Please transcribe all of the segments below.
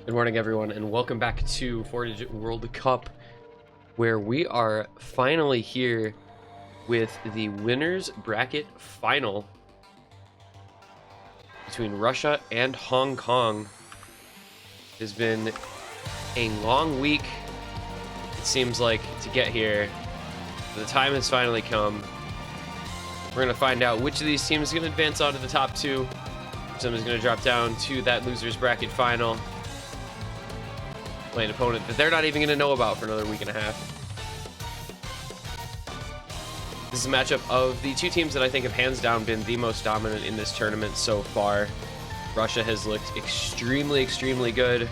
Good morning, everyone, and welcome back to 4Digit World Cup, where we are finally here with the winners bracket final between Russia and Hong Kong. It has been a long week, it seems like, to get here. The time has finally come. We're going to find out which of these teams is going to advance on to the top two. Some is going to drop down to that losers bracket final. Play an opponent that they're not even going to know about for another week and a half. This is a matchup of the two teams that I think have hands down been the most dominant in this tournament so far. Russia has looked extremely good,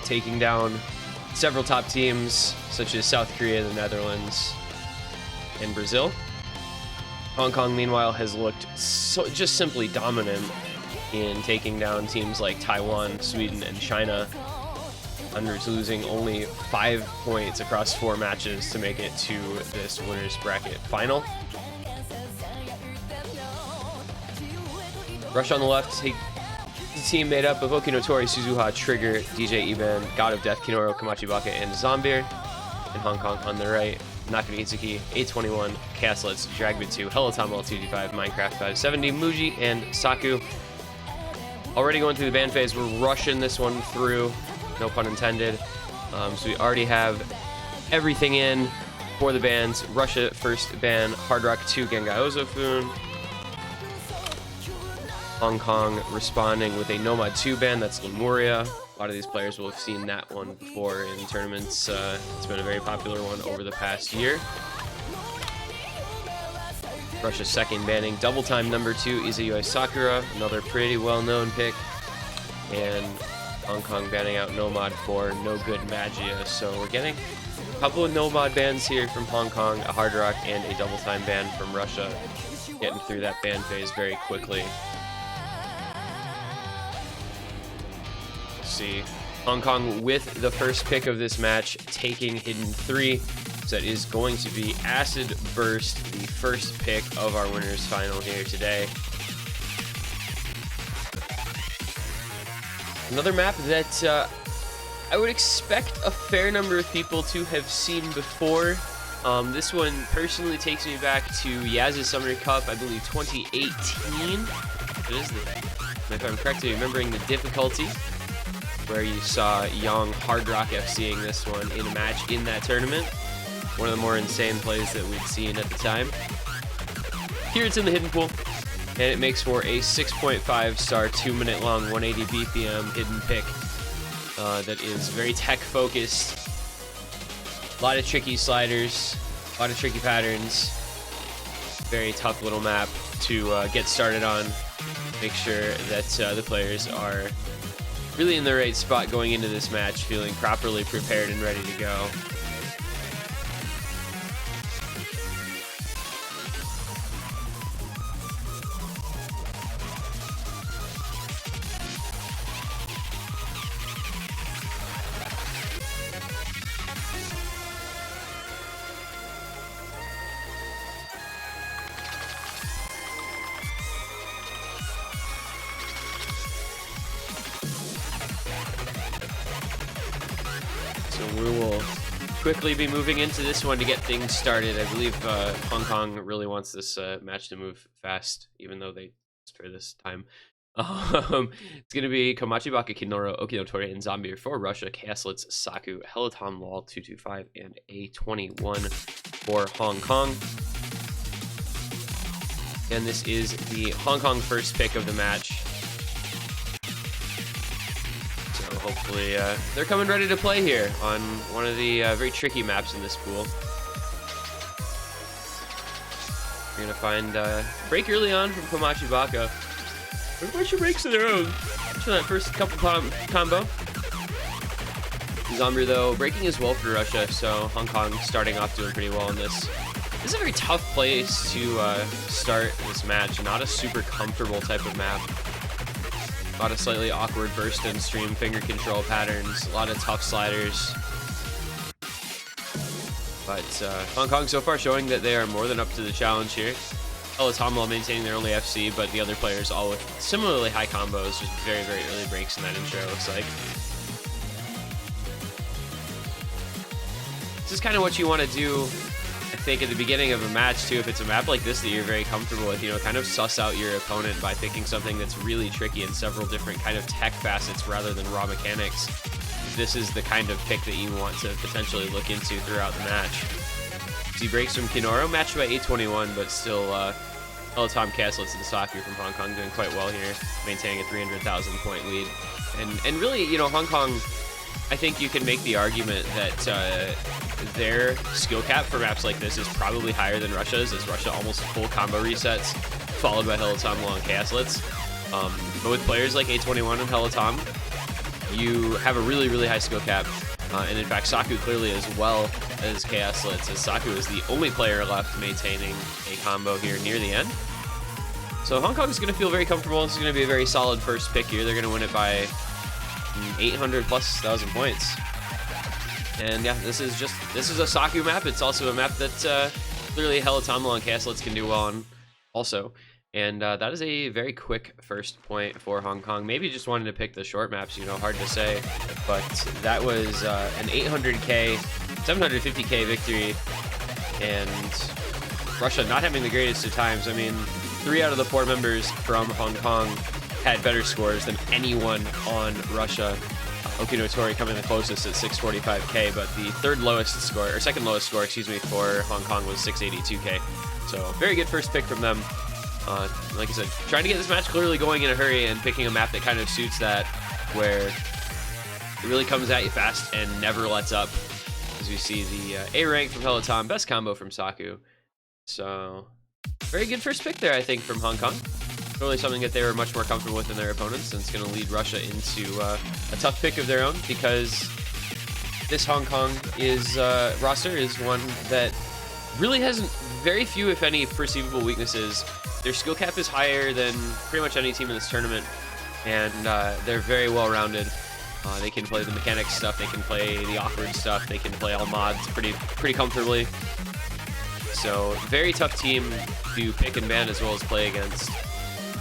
taking down several top teams such as South Korea, the Netherlands, and Brazil. Hong Kong, meanwhile, has looked just simply dominant in taking down teams like Taiwan, Sweden, and China. Unders losing only 5 points across 4 matches to make it to this winners bracket final. Russia on the left, the team made up of Okinotori, Suzuha, Trigger, DJ Iban, God of Death, Kinoro, Kamachi Baka, and Zombir. And Hong Kong on the right, Nakami Itsuki, A21, Chaos-Let's, Dragbit 2, Hellatom L225, Minecraft 570, Muji, and Saku. Already going through the ban phase, we're rushing this one through, no pun intended. So we already have everything in for the bans. Russia first ban, Hard Rock 2, Gengai Ozofun. Hong Kong responding with a Nomad 2 ban, that's Lemuria. A lot of these players will have seen that one before in tournaments. It's been a very popular one over the past year. Russia's second banning, double time number 2, Izayoi Sakura, another pretty well-known pick. And Hong Kong banning out Nomad for No Good Magia. So we're getting a couple of Nomad bans here from Hong Kong, a Hard Rock, and a double time ban from Russia. Getting through that ban phase very quickly. See Hong Kong with the first pick of this match, taking Hidden 3. So that is going to be Acid Burst, the first pick of our winners final here today. Another map that I would expect a fair number of people to have seen before. This one personally takes me back to Yaz's Summer Cup, I believe 2018. What is this? If I'm correctly remembering the difficulty, where you saw Young Hard Rock FCing this one in a match in that tournament. One of the more insane plays that we'd seen at the time. Here it's in the hidden pool, and it makes for a 6.5 star, 2-minute long, 180 BPM hidden pick that is very tech focused. A lot of tricky sliders, a lot of tricky patterns. Very tough little map to get started on. Make sure that the players are really in the right spot going into this match, feeling properly prepared and ready to go. We will quickly be moving into this one to get things started. I believe Hong Kong really wants this match to move fast, even though they spare this time. It's going to be Komachi Baka, Kinoro, Okinotori, and Zombie for Russia, Chaos-Let's, Saku, Hellatom Lol 225, and A21 for Hong Kong. And this is the Hong Kong first pick of the match. Hopefully, they're coming ready to play here on one of the very tricky maps in this pool. We're gonna find break early on from Komachi Baka. A bunch of breaks of their own. For that first couple combo. Zombie though breaking as well for Russia, so Hong Kong starting off doing pretty well in this. This is a very tough place to start this match. Not a super comfortable type of map. A lot of slightly awkward burst and stream finger control patterns, a lot of tough sliders. But Hong Kong so far showing that they are more than up to the challenge here. Peloton maintaining their only FC, but the other players all with similarly high combos, just very, very early breaks in that intro, it looks like. This is kind of what you want to do, I think, at the beginning of a match, too. If it's a map like this that you're very comfortable with, you know, kind of suss out your opponent by picking something that's really tricky in several different kind of tech facets rather than raw mechanics. This is the kind of pick that you want to potentially look into throughout the match. He breaks from Kinoro, matched by 821, but still Peloton Castlets and Saku from Hong Kong doing quite well here, maintaining a 300,000 point lead. And really, you know, Hong Kong, I think you can make the argument that their skill cap for maps like this is probably higher than Russia's, as Russia almost full combo resets, followed by Peloton and Castlets. But with players like 821 and Peloton, you have a really, really high skill cap. And in fact, Saku clearly as well as Castlets, as Saku is the only player left maintaining a combo here near the end. So Hong Kong is going to feel very comfortable. This is going to be a very solid first pick here. They're going to win it by 800,000+ points. And yeah, this is a Saku map. It's also a map that clearly Helitomo and Castlets can do well on also. And that is a very quick first point for Hong Kong. Maybe just wanted to pick the short maps, you know, hard to say. But that was an 800k, 750k victory. And Russia not having the greatest of times. I mean, 3 out of the 4 members from Hong Kong had better scores than anyone on Russia. Okinotori coming the closest at 645k, but the second lowest score, excuse me, for Hong Kong was 682k. So very good first pick from them. Like I said, trying to get this match clearly going in a hurry and picking a map that kind of suits that, where it really comes at you fast and never lets up. As we see the A rank from Peloton, best combo from Saku. So very good first pick there, I think, from Hong Kong. Totally something that they were much more comfortable with than their opponents, and it's going to lead Russia into a tough pick of their own, because this Hong Kong roster is one that really has very few, if any, perceivable weaknesses. Their skill cap is higher than pretty much any team in this tournament, and they're very well-rounded. They can play the mechanics stuff, they can play the awkward stuff, they can play all mods pretty comfortably. So, very tough team to pick and ban as well as play against.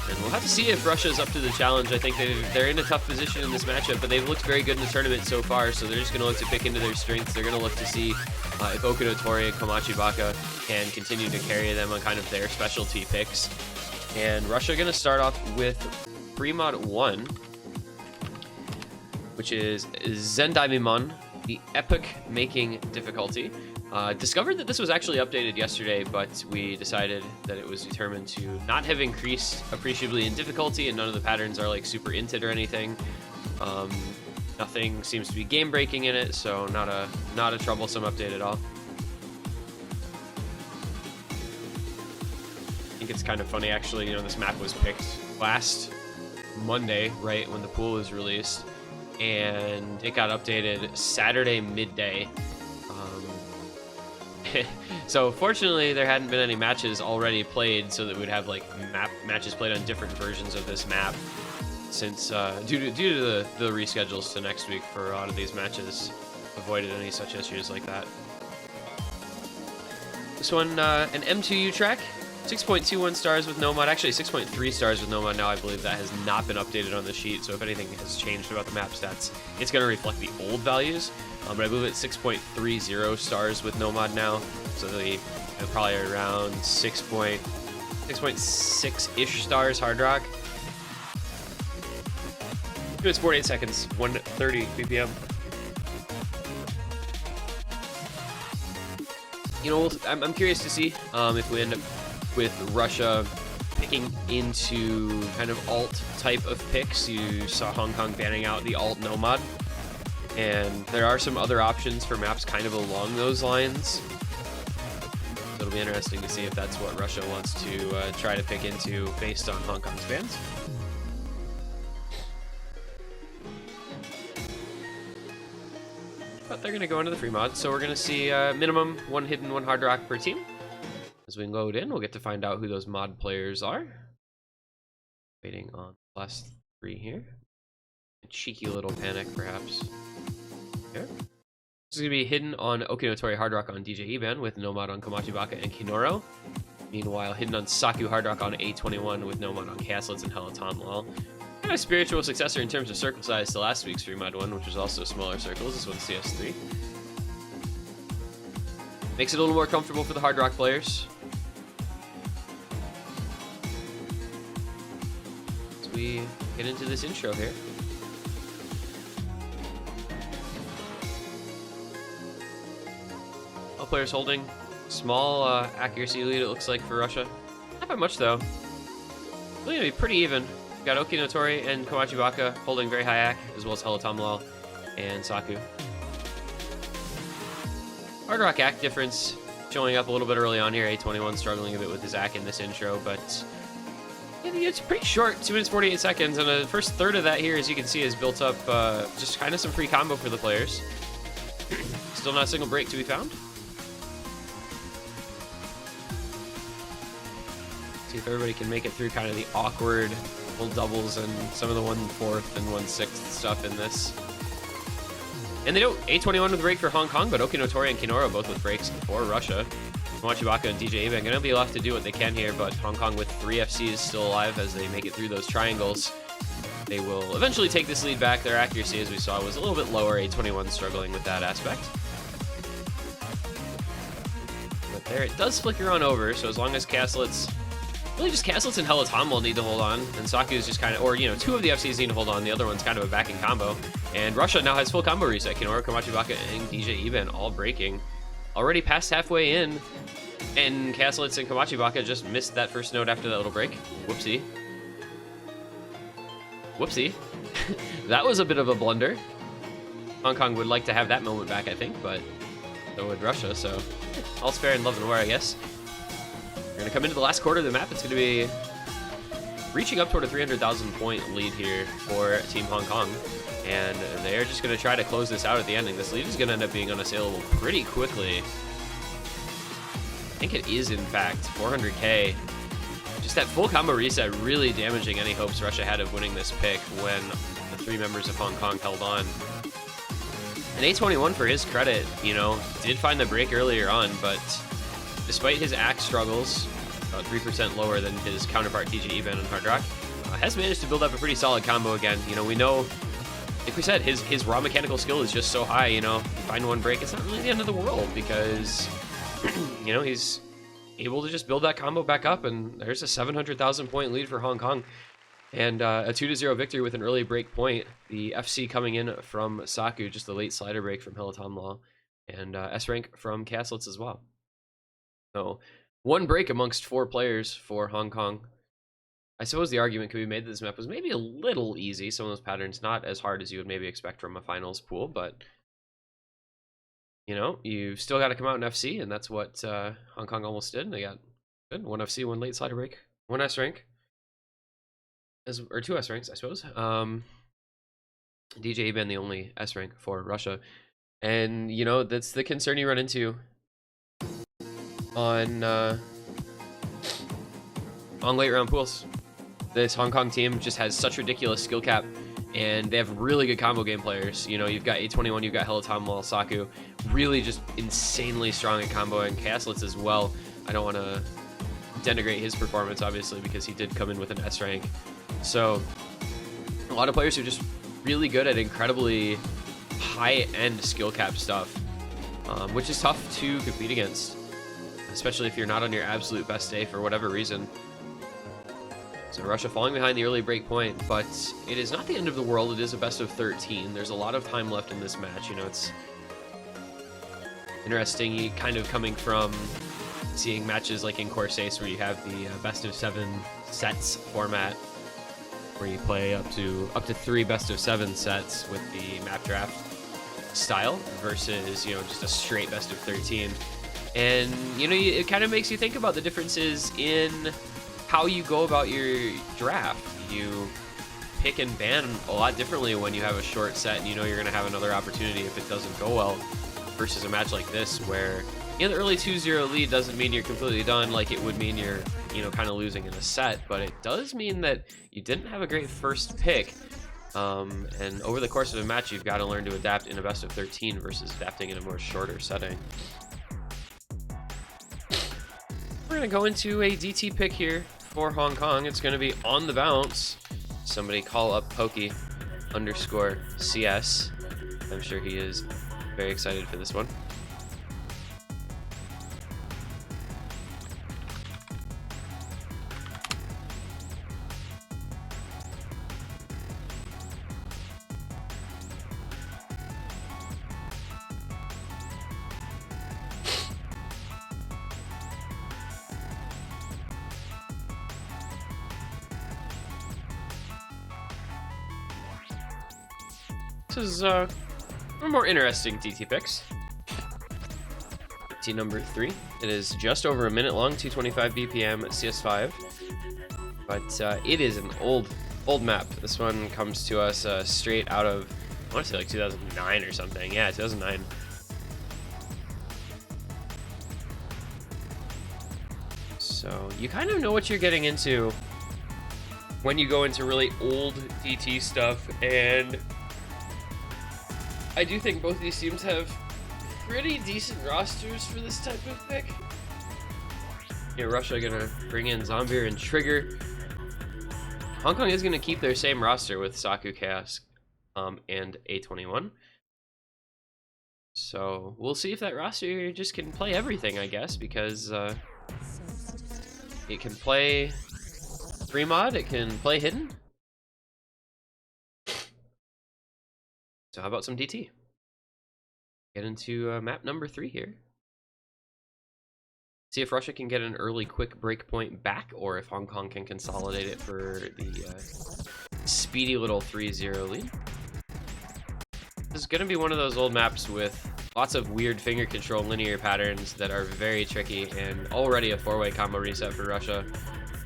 And we'll have to see if Russia's up to the challenge. I think they're in a tough position in this matchup, but they've looked very good in the tournament so far, so they're just going to look to pick into their strengths. They're going to look to see if Okinotori and Komachi Baka can continue to carry them on kind of their specialty picks. And Russia going to start off with Premod 1, which is Zendaimimon, the Epic Making difficulty. Discovered that this was actually updated yesterday, but we decided that it was determined to not have increased appreciably in difficulty, and none of the patterns are like super inted or anything. Nothing seems to be game breaking in it, so not a troublesome update at all. I think it's kind of funny, actually. You know, this map was picked last Monday, right when the pool was released, and it got updated Saturday midday. So fortunately, there hadn't been any matches already played, so that we'd have like matches played on different versions of this map, since due to the reschedules to next week for a lot of these matches, avoided any such issues like that. This one, an M2U track, 6.21 stars with no mod, actually 6.3 stars with no mod now. I believe that has not been updated on the sheet, so if anything has changed about the map stats, it's going to reflect the old values. But I believe it's 6.30 stars with no mod now, so they're probably around 6.6-ish stars hard rock. It's 48 seconds, 130 BPM. You know, I'm curious to see if we end up with Russia picking into kind of alt type of picks. You saw Hong Kong banning out the alt no mod, and there are some other options for maps kind of along those lines. So it'll be interesting to see if that's what Russia wants to try to pick into based on Hong Kong's bans. But they're going to go into the free mod, so we're going to see minimum 1 hidden, 1 hard rock per team. As we load in, we'll get to find out who those mod players are. Waiting on the last 3 here. A cheeky little panic, perhaps. Here. This is going to be hidden on Okinotori Hard Rock on DJ Eban with Nomad on Komachi Baka and Kinoro. Meanwhile, hidden on Saku Hard Rock on A21 with Nomad on Castlets and Helatonlal. Kind of spiritual successor in terms of circle size to last week's Fremud one, which was also smaller circles. This one's CS3. Makes it a little more comfortable for the Hard Rock players. As we get into this intro here. All players holding. Small accuracy lead, it looks like, for Russia. Not by much, though. Really gonna be pretty even. We've got Okinotori and Komachi Baka holding very high AC, as well as Helatonlal and Saku. Hard Rock AC difference showing up a little bit early on here. A21 struggling a bit with his AC in this intro, but yeah, it's pretty short, 2 minutes 48 seconds, and the first third of that here, as you can see, is built up just kind of some free combo for the players. Still not a single break to be found. See if everybody can make it through kind of the awkward full doubles and some of the 1/4 and 1/6 stuff in this. And they don't. A21 with a break for Hong Kong, but Okinotori and Kinoro both with breaks for Russia. Komachi Baka and DJ Eban going to be left to do what they can here, but Hong Kong with 3 FCs still alive as they make it through those triangles. They will eventually take this lead back. Their accuracy, as we saw, was a little bit lower. A21 struggling with that aspect. But there, it does flicker on over, so as long as Castlets... Really just Castlets and Helatonlal need to hold on, and Saku's just kind of, or, you know, 2 of the FCs need to hold on, the other one's kind of a backing combo. And Russia now has full combo reset. Kinoro, Komachi Baka, and DJ Eban all breaking. Already past halfway in, and Castlets and Komachi Baka just missed that first note after that little break. Whoopsie. Whoopsie. That was a bit of a blunder. Hong Kong would like to have that moment back, I think, but so would Russia, so all's fair in love and war, I guess. We're going to come into the last quarter of the map. It's going to be reaching up toward a 300,000 point lead here for Team Hong Kong. And they're just going to try to close this out at the ending. This lead is going to end up being unassailable pretty quickly. I think it is, in fact, 400k. Just that full combo reset really damaging any hopes Russia had of winning this pick when the 3 members of Hong Kong held on. And A21, for his credit, you know, did find the break earlier on, but despite his axe struggles, about 3% lower than his counterpart DJ Eban on Hard Rock, has managed to build up a pretty solid combo again. You know, we know, like we said, his raw mechanical skill is just so high, you know. You find one break, it's not really the end of the world because, you know, he's able to just build that combo back up, and there's a 700,000 point lead for Hong Kong. And a 2-0 victory with an early break point. The FC coming in from Saku, just a late slider break from Helatonlal, and S rank from Castlets as well. So 1 break amongst 4 players for Hong Kong. I suppose the argument could be made that this map was maybe a little easy. Some of those patterns not as hard as you would maybe expect from a finals pool, but you know, you've still got to come out in FC, and that's what Hong Kong almost did. They got good 1 FC, 1 late slider break, 1 S rank, or 2 S ranks, I suppose. DJ Eban the only S rank for Russia, and you know that's the concern you run into on late round pools. This Hong Kong team just has such ridiculous skill cap, and they have really good combo game players. You know, you've got A21, you've got Helatonlal, Saku, really just insanely strong at combo, and Castlets as well. I don't want to denigrate his performance, obviously, because he did come in with an S rank. So a lot of players who are just really good at incredibly high-end skill cap stuff, which is tough to compete against, especially if you're not on your absolute best day for whatever reason. So Russia falling behind the early break point, but it is not the end of the world. It is a best of 13. There's a lot of time left in this match. You know, it's interesting kind of coming from seeing matches like in Course Ace where you have the best of 7 sets format, where you play up to 3 best of 7 sets with the map draft style versus, you know, just a straight best of 13. And, you know, it kind of makes you think about the differences in how you go about your draft. You pick and ban a lot differently when you have a short set and you know you're going to have another opportunity if it doesn't go well, versus a match like this where, you know, the early 2-0 lead doesn't mean you're completely done like it would mean you're, you know, kind of losing in a set, but it does mean that you didn't have a great first pick. And over the course of a match, you've got to learn to adapt in a best of 13 versus adapting in a more shorter setting. We're going to go into a DT pick here for Hong Kong. It's going to be on the bounce. Somebody call up Pokey_CS. I'm sure he is very excited for this one. This is a more interesting DT picks. DT number 3. It is just over a minute long, 225 BPM CS5. But it is an old map. This one comes to us straight out of, I want to say like 2009 or something. Yeah, 2009. So you kind of know what you're getting into when you go into really old DT stuff, and I do think both these teams have pretty decent rosters for this type of pick. Yeah, Russia gonna bring in Zombie and Trigger. Hong Kong is gonna keep their same roster with Saku, Chaos, and A21. So we'll see if that roster just can play everything, I guess, because it can play free mod, it can play hidden. So how about some DT? Get into map number 3 here. See if Russia can get an early quick breakpoint back, or if Hong Kong can consolidate it for the speedy little 3-0 lead. This is going to be one of those old maps with lots of weird finger control linear patterns that are very tricky, and already a 4-way combo reset for Russia.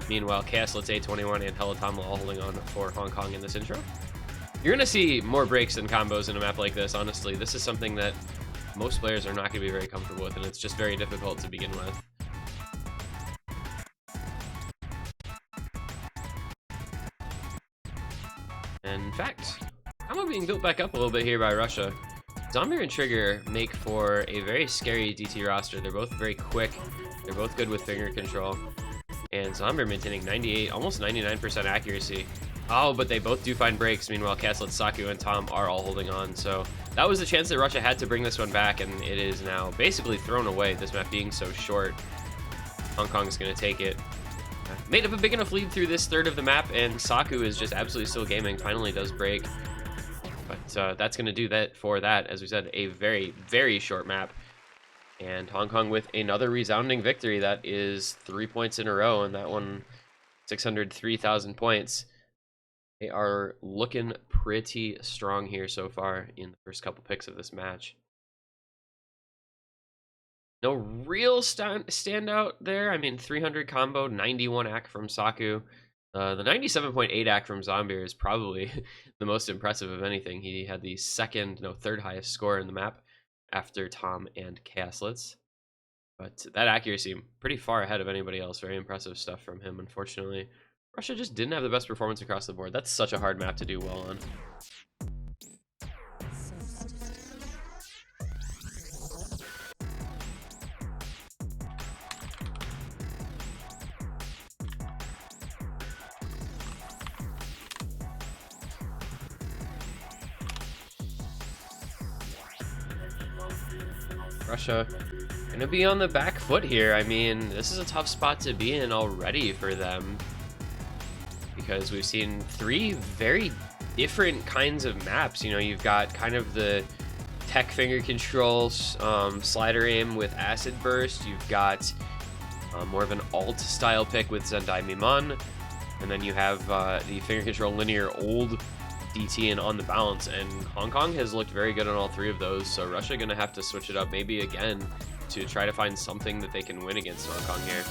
Meanwhile, Chaos-Let's A21 and Helatomla all holding on for Hong Kong in this intro. You're going to see more breaks than combos in a map like this, honestly. This is something that most players are not going to be very comfortable with, and it's just very difficult to begin with. In fact, combo being built back up a little bit here by Russia. Zombie and Trigger make for a very scary DT roster. They're both very quick. They're both good with finger control. And Zombie maintaining 98, almost 99% accuracy. Oh, but they both do find breaks. Meanwhile, Caslet, Saku, and Tom are all holding on. So that was the chance that Russia had to bring this one back, and it is now basically thrown away. This map being so short, Hong Kong is going to take it. Made up a big enough lead through this third of the map, and Saku is just absolutely still gaming. Finally does break. But that's going to do that for that. As we said, a very, very short map. And Hong Kong with another resounding victory. That is 3 points in a row, and that one 603,000 points. They are looking pretty strong here so far in the first couple picks of this match. No real standout there. I mean, 300 combo, 91 AC from Saku. The 97.8 AC from Zombie is probably the most impressive of anything. He had the third highest score in the map after Tom and Chaos-Let's. But that accuracy, pretty far ahead of anybody else. Very impressive stuff from him, unfortunately. Russia just didn't have the best performance across the board. That's such a hard map to do well on. Russia gonna be on the back foot here. I mean, this is a tough spot to be in already for them, because we've seen 3 very different kinds of maps. You know, you've got kind of the tech finger controls, slider aim with acid burst. You've got more of an alt style pick with Zendai Miman, and then you have the finger control linear old DT and on the balance, and Hong Kong has looked very good on all 3 of those. So Russia gonna have to switch it up maybe again to try to find something that they can win against Hong Kong here.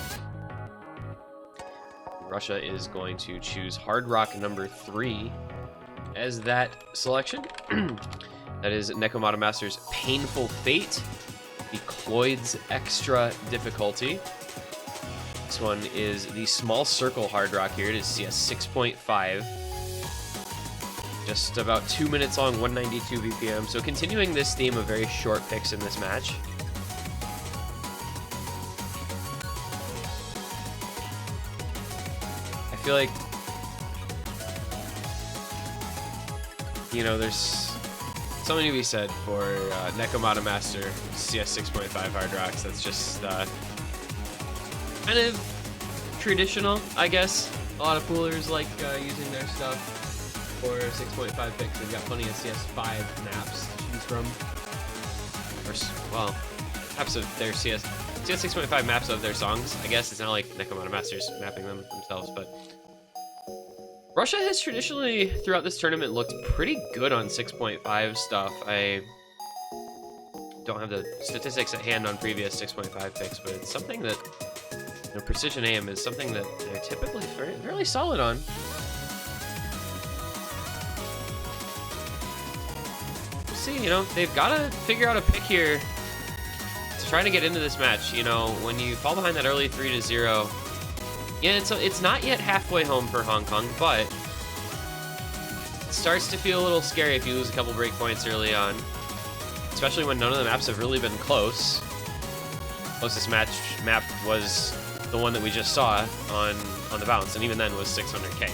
Russia is going to choose Hard Rock number 3 as that selection. That is Nekomata Master's Painful Fate, the Cloyd's Extra Difficulty. This one is the Small Circle Hard Rock here. It is CS 6.5. Just about 2 minutes long, 192 BPM. So continuing this theme of very short picks in this match. I feel like, you know, there's something to be said for Nekomata Master CS 6.5 Hard Rocks. That's just kind of traditional, I guess. A lot of poolers like using their stuff for 6.5 picks. They've got plenty of CS5 maps to choose from. Or, well, maps of their CS 6.5 maps of their songs. I guess it's not like Nekomata Masters mapping them themselves, but Russia has traditionally, throughout this tournament, looked pretty good on 6.5 stuff. I don't have the statistics at hand on previous 6.5 picks, but it's something that, you know, precision aim is something that they're typically fairly solid on. We'll see, you know, they've got to figure out a pick here to try to get into this match. You know, when you fall behind that early 3-0, yeah, it's not yet halfway home for Hong Kong, but it starts to feel a little scary if you lose a couple break points early on, especially when none of the maps have really been close. Closest map was the one that we just saw on the bounce, and even then was 600k.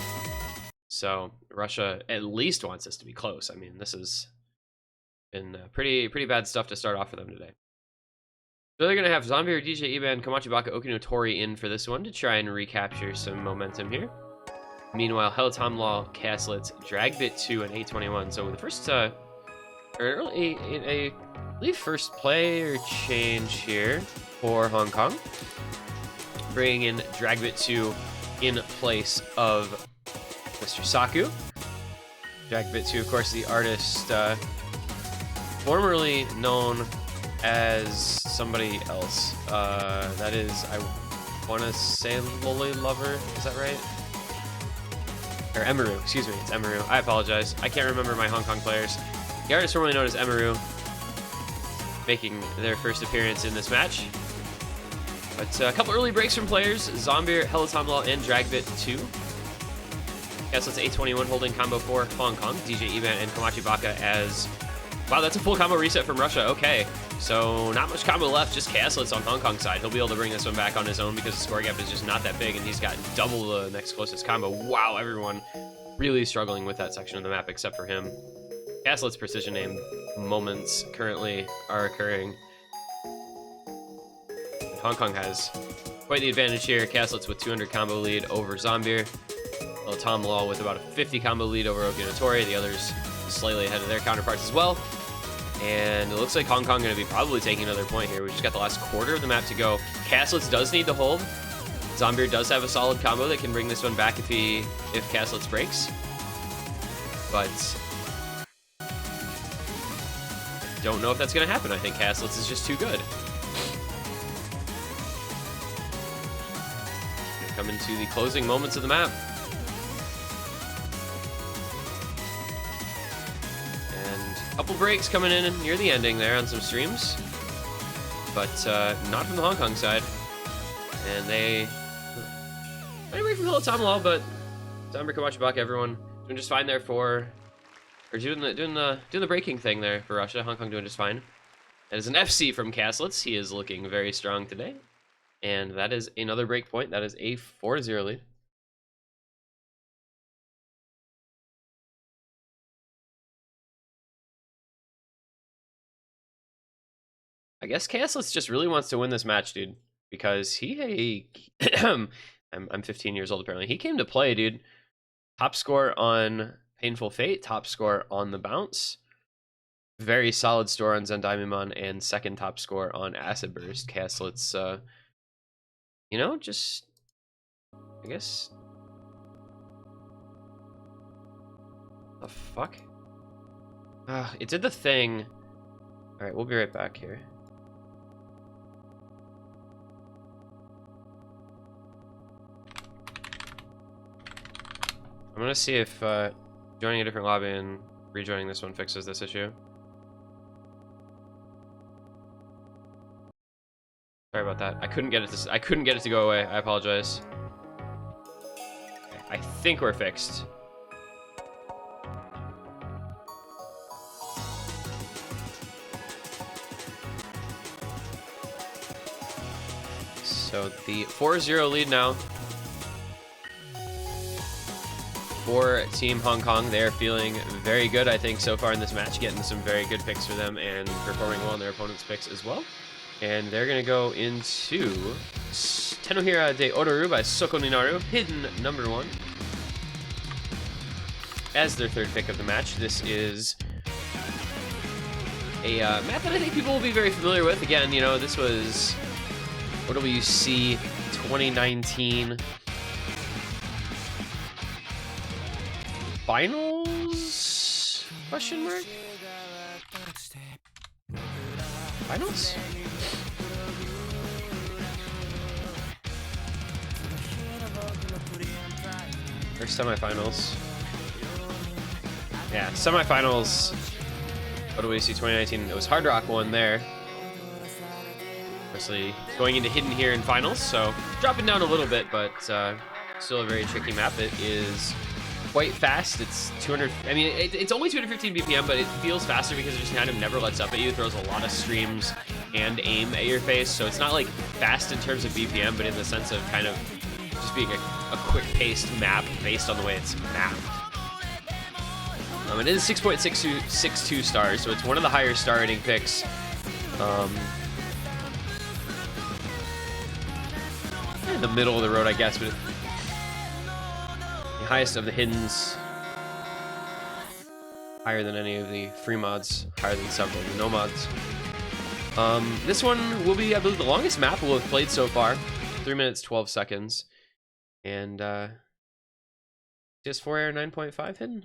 So Russia at least wants us to be close. I mean, this has been pretty bad stuff to start off for them today. So they're going to have Zombie, DJ Eban, Komachibaka, Okinotori in for this one to try and recapture some momentum here. Meanwhile, Helatomlaw, Castlets, Dragbit2, and A21. So the first, I believe first player change here for Hong Kong. Bringing in Dragbit2 in place of Mr. Saku. Dragbit2, of course, the artist formerly known as somebody else. That is, I want to say Loli Lover. Is that right? Or Emeru, excuse me, it's Emeru. I apologize. I can't remember my Hong Kong players. The artist formerly known as Emeru, making their first appearance in this match. But a couple early breaks from players: Zombie, Helatomlaw, and Dragbit2. Castlets A21 holding combo for Hong Kong. DJ Eban and Komachibaka as... Wow, that's a full combo reset from Russia. Okay, so not much combo left, just Castlets on Hong Kong side. He'll be able to bring this one back on his own because the score gap is just not that big, and he's got double the next closest combo. Wow, everyone really struggling with that section of the map except for him. Castlets precision aim moments currently are occurring. And Hong Kong has quite the advantage here. Castlets with 200 combo lead over Zombie. Helatomlaw with about a 50 combo lead over Okinotori. The others slightly ahead of their counterparts as well. And it looks like Hong Kong going to be probably taking another point here. We just got the last quarter of the map to go. Castlets does need to hold. Zombie does have a solid combo that can bring this one back if Castlets breaks. But don't know if that's going to happen. I think Castlets is just too good. Coming to the closing moments of the map. Couple breaks coming in near the ending there on some streams, but not from the Hong Kong side. And they went away from Helatomlaw, but Zombie, Komachibaka, everyone doing just fine there for, or doing the breaking thing there for Russia. Hong Kong doing just fine. That is an FC from Castlets. He is looking very strong today, and that is another break point. That is a 4-0 lead. I guess Castlets just really wants to win this match, dude, because I'm 15 years old apparently. He came to play, dude. Top score on Painful Fate, top score on the bounce. Very solid score on Zendaimon, and second top score on Acid Burst. Castlets, you know, just, I guess. The fuck? It did the thing. All right, we'll be right back here. I'm gonna see if joining a different lobby and rejoining this one fixes this issue. Sorry about that. I couldn't get it to go away. I apologize. Okay, I think we're fixed. So the 4-0 lead now for Team Hong Kong. They're feeling very good, I think, so far in this match, getting some very good picks for them and performing well in their opponent's picks as well. And they're going to go into Tenohira de Odoru by Soko Ninaru, hidden number 1, as their third pick of the match. This is a map that I think people will be very familiar with. Again, you know, this was OWC 2019 finals? Question mark? Finals? Or semifinals? Yeah, semifinals. OWC 2019. It was Hard Rock won there. Obviously, going into hidden here in finals, so dropping down a little bit, but still a very tricky map. It is quite fast. It's 200. I mean, it's only 215 BPM, but it feels faster because it just kind of never lets up at you. It throws a lot of streams and aim at your face, so it's not like fast in terms of BPM, but in the sense of kind of just being a quick-paced map based on the way it's mapped. It is 6.62 stars, so it's one of the higher star rating picks. In the middle of the road, I guess, but the highest of the hiddens, higher than any of the free mods, higher than several of the no mods. This one will be, I believe, the longest map we'll have played so far, 3 minutes 12 seconds, and just 4 air 9.5 hidden.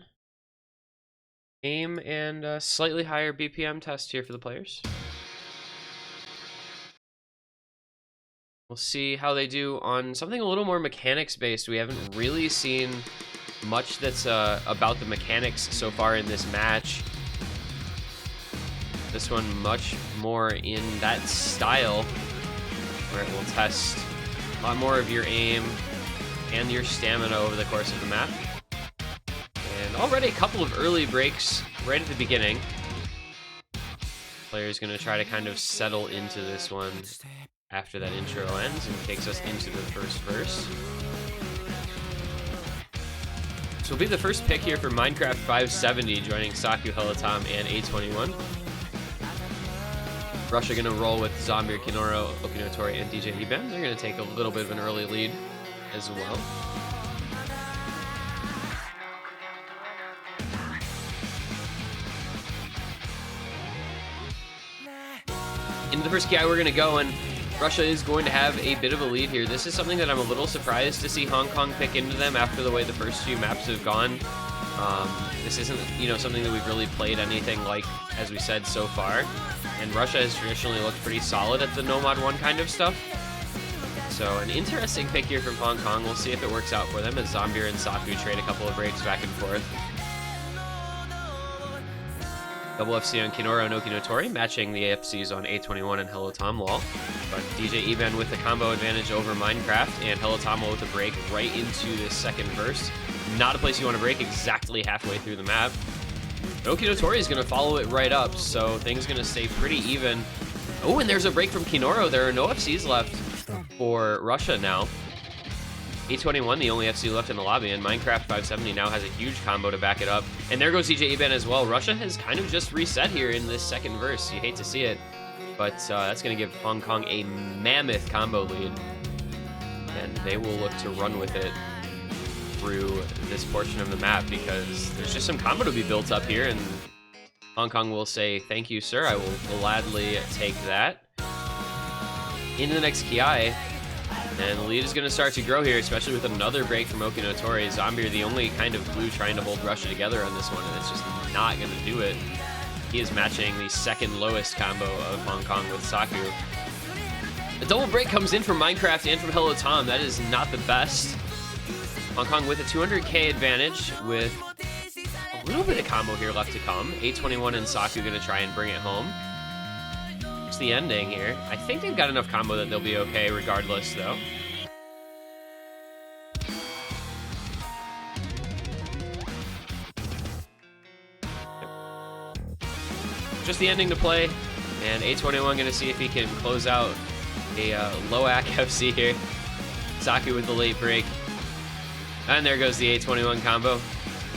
Aim and slightly higher BPM test here for the players. We'll see how they do on something a little more mechanics based. We haven't really seen much that's about the mechanics so far in this match. This one much more in that style, where it will test a lot more of your aim and your stamina over the course of the map. And already a couple of early breaks right at the beginning. Player's gonna try to kind of settle into this one after that intro ends and takes us into the first verse. So will be the first pick here for Minecraft 570, joining Saku, Helatom, and A21. Russia gonna roll with Zombie, Kinoro, Okinotori, and DJ Eben. They're gonna take a little bit of an early lead as well. Into the first KI we're gonna go, and Russia is going to have a bit of a lead here. This is something that I'm a little surprised to see Hong Kong pick into them after the way the first few maps have gone. This isn't, you know, something that we've really played anything like, as we said, so far. And Russia has traditionally looked pretty solid at the No Mod 1 kind of stuff. So an interesting pick here from Hong Kong. We'll see if it works out for them as Zombie and Saku trade a couple of breaks back and forth. Double FC on Kinoro and Okinotori, matching the AFCs on A21 and Helatom Lol. But DJ Eben with the combo advantage over Minecraft, and Helatom with a break right into this second verse. Not a place you want to break exactly halfway through the map. But Okinotori is going to follow it right up, so things going to stay pretty even. Oh, and there's a break from Kinoro. There are no FCs left for Russia now. A21, the only FC left in the lobby, and Minecraft 570 now has a huge combo to back it up. And there goes DJ Eben as well. Russia has kind of just reset here in this second verse. You hate to see it, but that's going to give Hong Kong a mammoth combo lead. And they will look to run with it through this portion of the map, because there's just some combo to be built up here, and Hong Kong will say, thank you, sir. I will gladly take that. Into the next Ki. And the lead is going to start to grow here, especially with another break from Okinotori. Zombie, the only kind of glue trying to hold Russia together on this one, and it's just not going to do it. He is matching the second lowest combo of Hong Kong with Saku. A double break comes in from Minecraft and from Helatom. That is not the best. Hong Kong with a 200k advantage with a little bit of combo here left to come. A21 and Saku going to try and bring it home. The ending here. I think they've got enough combo that they'll be okay regardless, though. Just the ending to play, and A21 going to see if he can close out a Loac FC here. Saku with the late break. And there goes the A21 combo.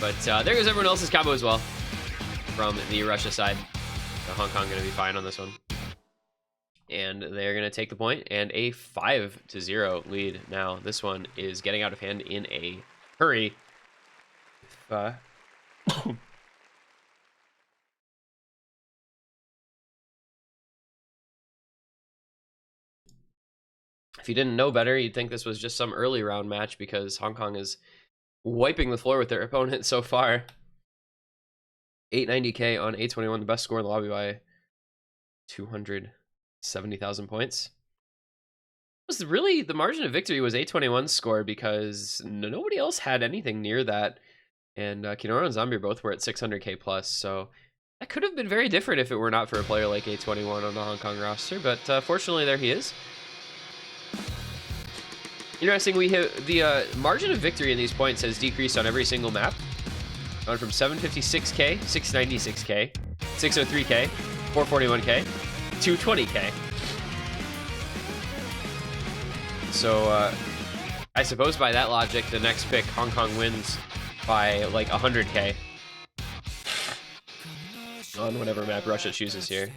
But there goes everyone else's combo as well from the Russia side. So Hong Kong going to be fine on this one. And they're going to take the point, and a 5-0 lead now. This one is getting out of hand in a hurry. If you didn't know better, you'd think this was just some early round match because Hong Kong is wiping the floor with their opponent so far. 890k on A21, the best score in the lobby by 270,000 points. Was really the margin of victory was A21's score because nobody else had anything near that, and Kinoro and Zombie both were at 600k plus, so that could have been very different if it were not for a player like A21 on the Hong Kong roster, but fortunately there he is. Interesting, we have the margin of victory in these points has decreased on every single map. Gone from 756k, 696k, 603k, 441k, 220k. So I suppose by that logic, the next pick, Hong Kong wins by like 100k on whatever map Russia chooses here.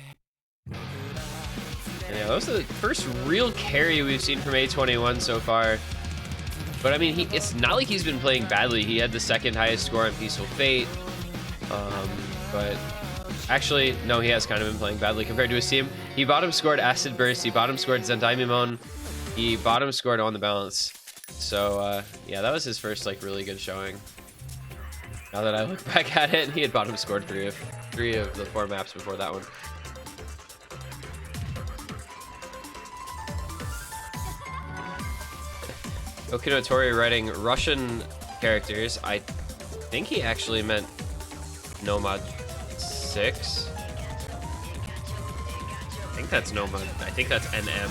And yeah, that was the first real carry we've seen from A21 so far. But I mean, it's not like he's been playing badly. He had the second highest score on Peaceful Fate. But actually, no, he has kind of been playing badly compared to his team. He bottom scored Acid Burst. He bottom scored Zentai Mimon. He bottom scored On the Balance. So yeah, that was his first like really good showing. Now that I look back at it, he had bottom scored three of the 4 maps before that one. Okinotori writing Russian characters. I think he actually meant Nomad 6. I think that's Nomad. I think that's NM.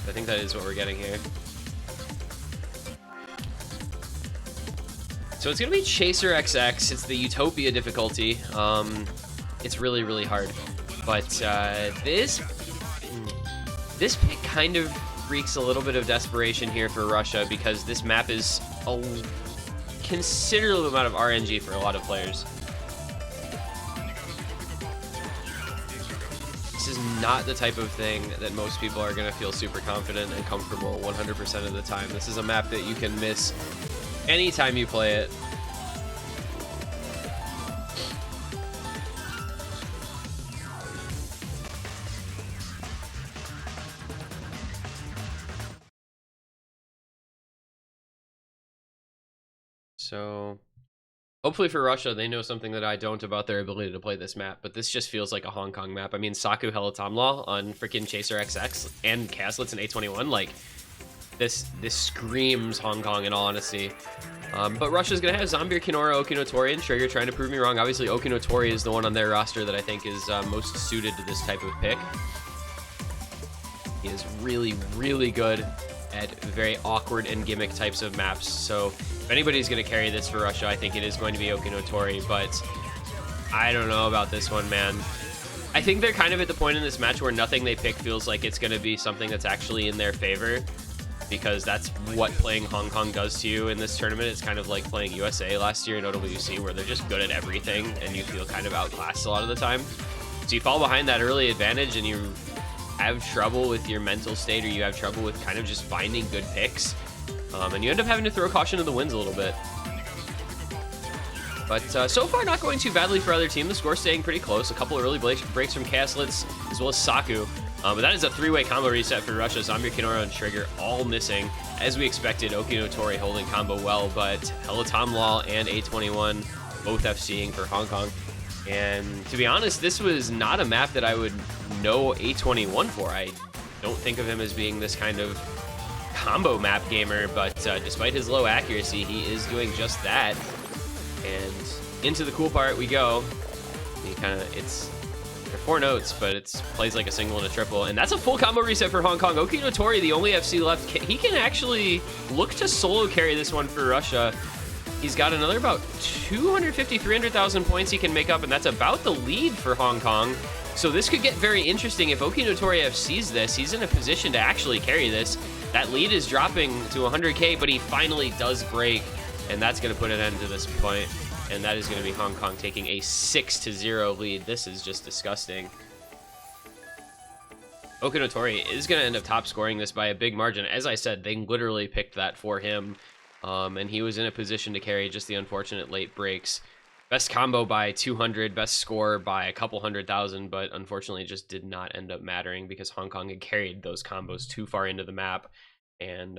I think that is what we're getting here. So it's gonna be Chaser XX. It's the Utopia difficulty. It's really, really hard. But this pick kind of reeks a little bit of desperation here for Russia because this map is a considerable amount of RNG for a lot of players. This is not the type of thing that most people are going to feel super confident and comfortable 100% of the time. This is a map that you can miss anytime you play it. So hopefully for Russia, they know something that I don't about their ability to play this map, but this just feels like a Hong Kong map. I mean, Saku Helatomlaw on freaking Chaser XX and Caslets in A21, like this screams Hong Kong in all honesty. But Russia's gonna have Zombie, Kinora, Okinotori, and Trigger trying to prove me wrong. Obviously, Okinotori is the one on their roster that I think is most suited to this type of pick. He is really, really good at very awkward and gimmick types of maps. So if anybody's going to carry this for Russia, I think it is going to be Okinotori, but I don't know about this one, man. I think they're kind of at the point in this match where nothing they pick feels like it's going to be something that's actually in their favor, because that's what playing Hong Kong does to you in this tournament. It's kind of like playing USA last year in OWC, where they're just good at everything and you feel kind of outclassed a lot of the time. So you fall behind that early advantage and you have trouble with your mental state, or you have trouble with kind of just finding good picks. And you end up having to throw caution to the winds a little bit. But so far, not going too badly for either team. The score staying pretty close. A couple early breaks from Caslets, as well as Saku. But that is a 3-way combo reset for Russia. Zombie, Kinora, and Trigger all missing. As we expected, Okinotori holding combo well, but Helatomlaw and A21 both FCing for Hong Kong. And to be honest, this was not a map that I would know A21 for. I don't think of him as being this kind of combo map gamer, but despite his low accuracy, he is doing just that. And into the cool part we go. He kind of, they're 4 notes, but it plays like a single and a triple, and that's a full combo reset for Hong Kong. Okinotori, the only FC left, he can actually look to solo carry this one for Russia. He's got another about 250, 300,000 points he can make up, and that's about the lead for Hong Kong. So this could get very interesting. If Okinotoriev sees this, he's in a position to actually carry this. That lead is dropping to 100k, but he finally does break, and that's going to put an end to this point. And that is going to be Hong Kong taking a 6-0 lead. This is just disgusting. Okinotori is going to end up top scoring this by a big margin. As I said, they literally picked that for him, and he was in a position to carry, just the unfortunate late breaks. Best combo by 200, best score by a couple 100,000, but unfortunately it just did not end up mattering because Hong Kong had carried those combos too far into the map, and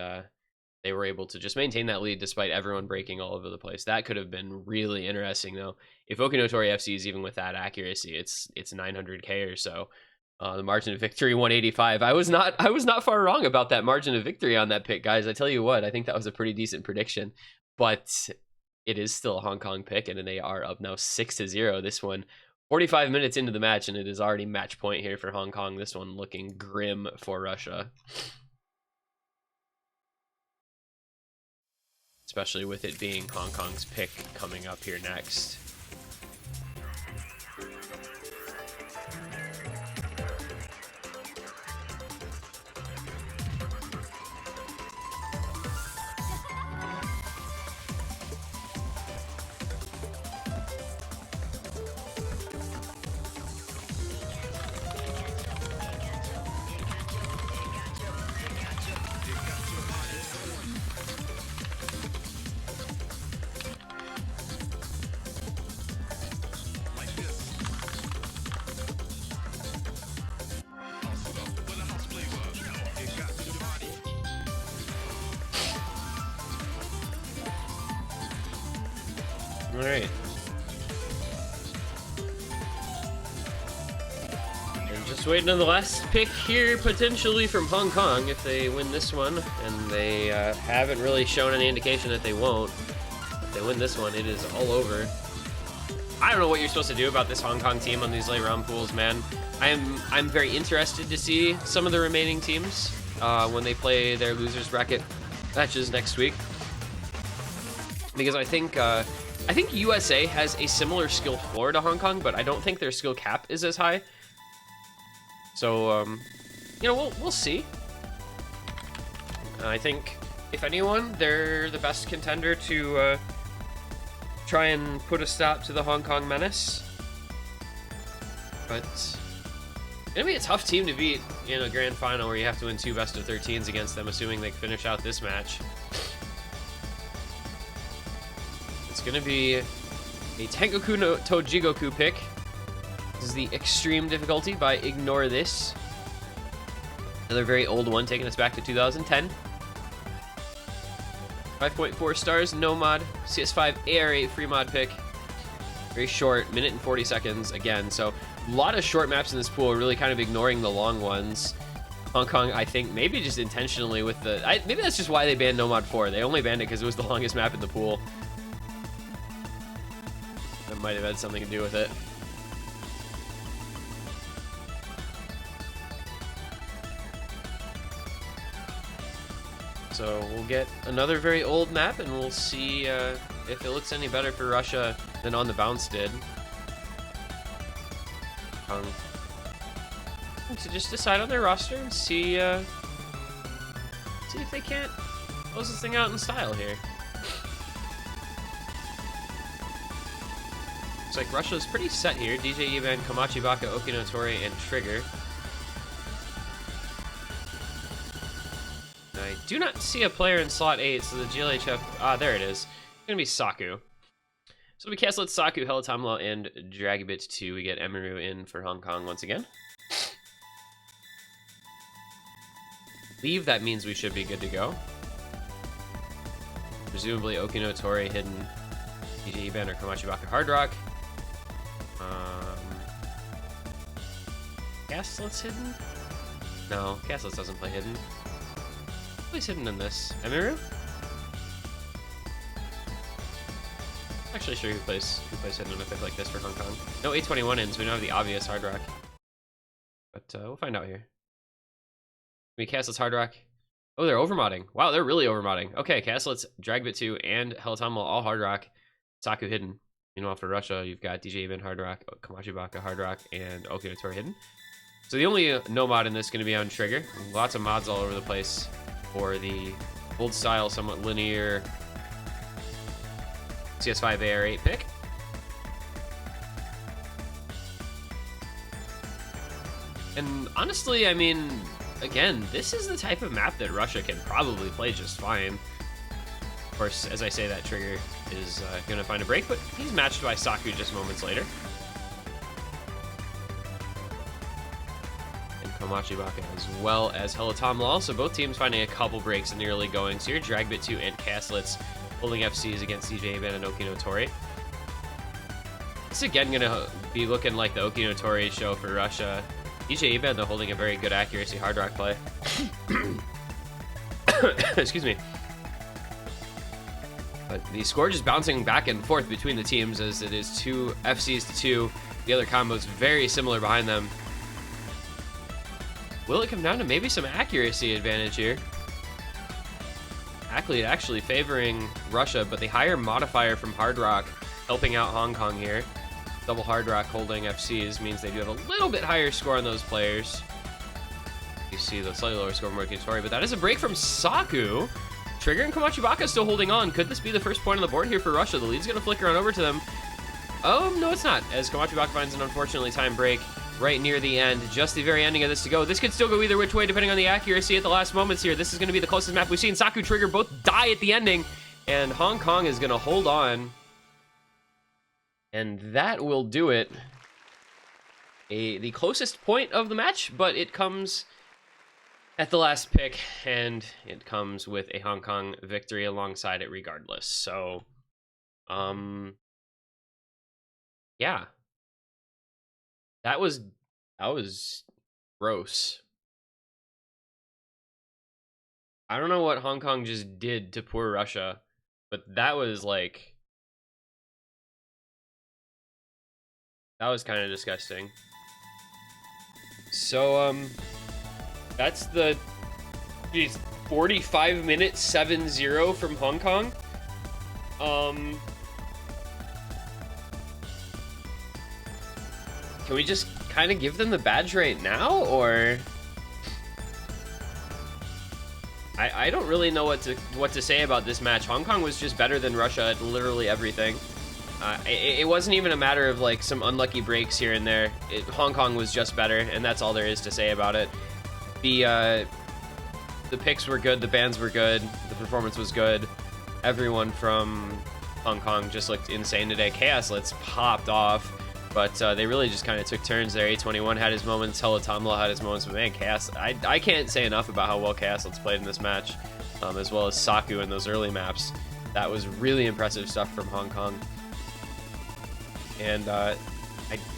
they were able to just maintain that lead despite everyone breaking all over the place. That could have been really interesting, though. If Okinotori FC is even with that accuracy, it's 900k or so. The margin of victory 185. I was not far wrong about that margin of victory on that pick, guys. I tell you what, I think that was a pretty decent prediction, but it is still a Hong Kong pick, and they are up now 6-0. This one, 45 minutes into the match, and it is already match point here for Hong Kong. This one looking grim for Russia, especially with it being Hong Kong's pick coming up here next. All right. And just waiting on the last pick here, potentially from Hong Kong, if they win this one. And they haven't really shown any indication that they won't. If they win this one, it is all over. I don't know what you're supposed to do about this Hong Kong team on these late round pools, man. I'm very interested to see some of the remaining teams when they play their losers bracket matches next week, because I think USA has a similar skill floor to Hong Kong, but I don't think their skill cap is as high. So, you know, we'll see. I think, if anyone, they're the best contender to try and put a stop to the Hong Kong menace. But it's gonna be a tough team to beat in a grand final where you have to win 2 best-of-13s against them, assuming they finish out this match. It's gonna be a Tengoku no Tojigoku pick. This is the extreme difficulty by Ignore This. Another very old one, taking us back to 2010. 5.4 stars, no mod, CS5 AR8 free mod pick. Very short, minute and 40 seconds again. So a lot of short maps in this pool, really kind of ignoring the long ones. Hong Kong, I think, maybe just intentionally with the... maybe that's just why they banned No Mod 4. They only banned it because it was the longest map in the pool. That might have had something to do with it. So we'll get another very old map, and we'll see if it looks any better for Russia than On the Bounce did. To just decide on their roster and see if they can't close this thing out in style here. Looks like Russia's pretty set here. DJ Iban, Komachi Baka, Okinotori, and Trigger. I do not see a player in slot 8, so the GLHF... there it is. It's going to be Saku. So we castle it Saku, Helatamla, and Dragobit 2. We get Emiru in for Hong Kong once again. Leave, that means we should be good to go. Presumably Okinotori hidden, DJ Iban or Komachi Baka Hard Rock. Castlet's hidden? No, Castlet doesn't play hidden. Who's hidden in this? Emiru? Actually sure who plays hidden in a pick like this for Hong Kong. No 821 ins, we don't have the obvious Hard Rock. But we'll find out here. We Castlet's Hard Rock. Oh, they're overmodding. Wow, they're really overmodding. Okay, Castlet's Dragbit 2 and Helatamla all Hard Rock. Saku hidden. Meanwhile, for Russia, you've got DJ Eben, Hard Rock, Kamachi Baka, Hard Rock, and Okinotori hidden. So the only no mod in this is going to be on Trigger. Lots of mods all over the place for the old style, somewhat linear CS5 AR8 pick. And honestly, I mean, again, this is the type of map that Russia can probably play just fine. Of course, as I say that, Trigger is going to find a break, but he's matched by Saku just moments later. And Komachi Baka as well as Hello Tomlal. So both teams finding a couple breaks in the early going. So your Dragbit 2 and Castlets holding FCs against DJ Eben and Okinotori. This is again going to be looking like the Okinotori show for Russia. DJ Eben, though, holding a very good accuracy Hard Rock play. Excuse me. But the score just bouncing back and forth between the teams as it is 2 FCs to 2. The other combos very similar behind them. Will it come down to maybe some accuracy advantage here? Ackley actually favoring Russia, but the higher modifier from Hard Rock helping out Hong Kong here. Double Hard Rock holding FCs means they do have a little bit higher score on those players. You see the slightly lower score from Okinotori, but that is a break from Saku. Trigger and Komachi Baka still holding on. Could this be the first point on the board here for Russia? The lead's going to flicker on over to them. Oh, no, it's not, as Komachi Baka finds an unfortunately timed break right near the end. Just the very ending of this to go. This could still go either which way depending on the accuracy at the last moments here. This is going to be the closest map we've seen. Saku, Trigger both die at the ending, and Hong Kong is going to hold on. And that will do it. The closest point of the match, but it comes at the last pick, and it comes with a Hong Kong victory alongside it regardless. So, yeah. That was gross. I don't know what Hong Kong just did to poor Russia, but that was like... That was kind of disgusting. So, that's the 45-minute 7-0 from Hong Kong. Can we just kind of give them the badge right now, or... I don't really know what to say about this match. Hong Kong was just better than Russia at literally everything. It wasn't even a matter of like some unlucky breaks here and there. Hong Kong was just better, and that's all there is to say about it. The picks were good, the bands were good, the performance was good. Everyone from Hong Kong just looked insane today. Chaoslets popped off, but they really just kind of took turns there. A21 had his moments, Hello Tomla had his moments, but man, Chaos, I can't say enough about how well Chaoslets played in this match, as well as Saku in those early maps. That was really impressive stuff from Hong Kong. And I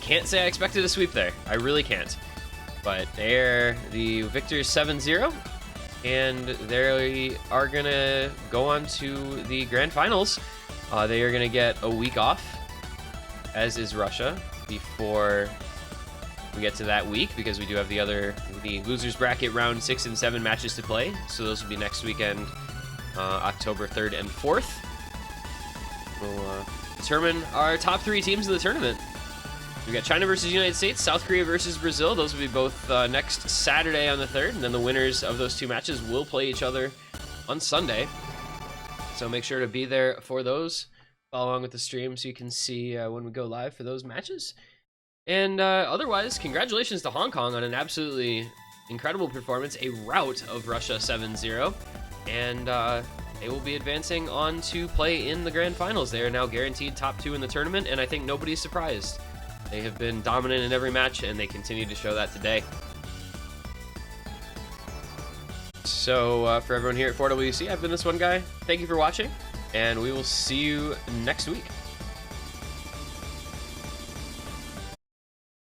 can't say I expected a sweep there. I really can't. But they're the victors 7-0. And they are going to go on to the grand finals. They are going to get a week off, as is Russia, before we get to that week, because we do have the losers bracket round 6 and 7 matches to play. So those will be next weekend, October 3rd and 4th. We'll determine our top 3 teams in the tournament. We've got China versus United States, South Korea versus Brazil. Those will be both next Saturday on the 3rd, and then the winners of those 2 matches will play each other on Sunday. So make sure to be there for those. Follow along with the stream so you can see when we go live for those matches. And otherwise, congratulations to Hong Kong on an absolutely incredible performance, a rout of Russia 7-0. And they will be advancing on to play in the grand finals. They are now guaranteed top 2 in the tournament, and I think nobody's surprised. They have been dominant in every match, and they continue to show that today. So for everyone here at 4WC, I've been this one guy. Thank you for watching, and we will see you next week.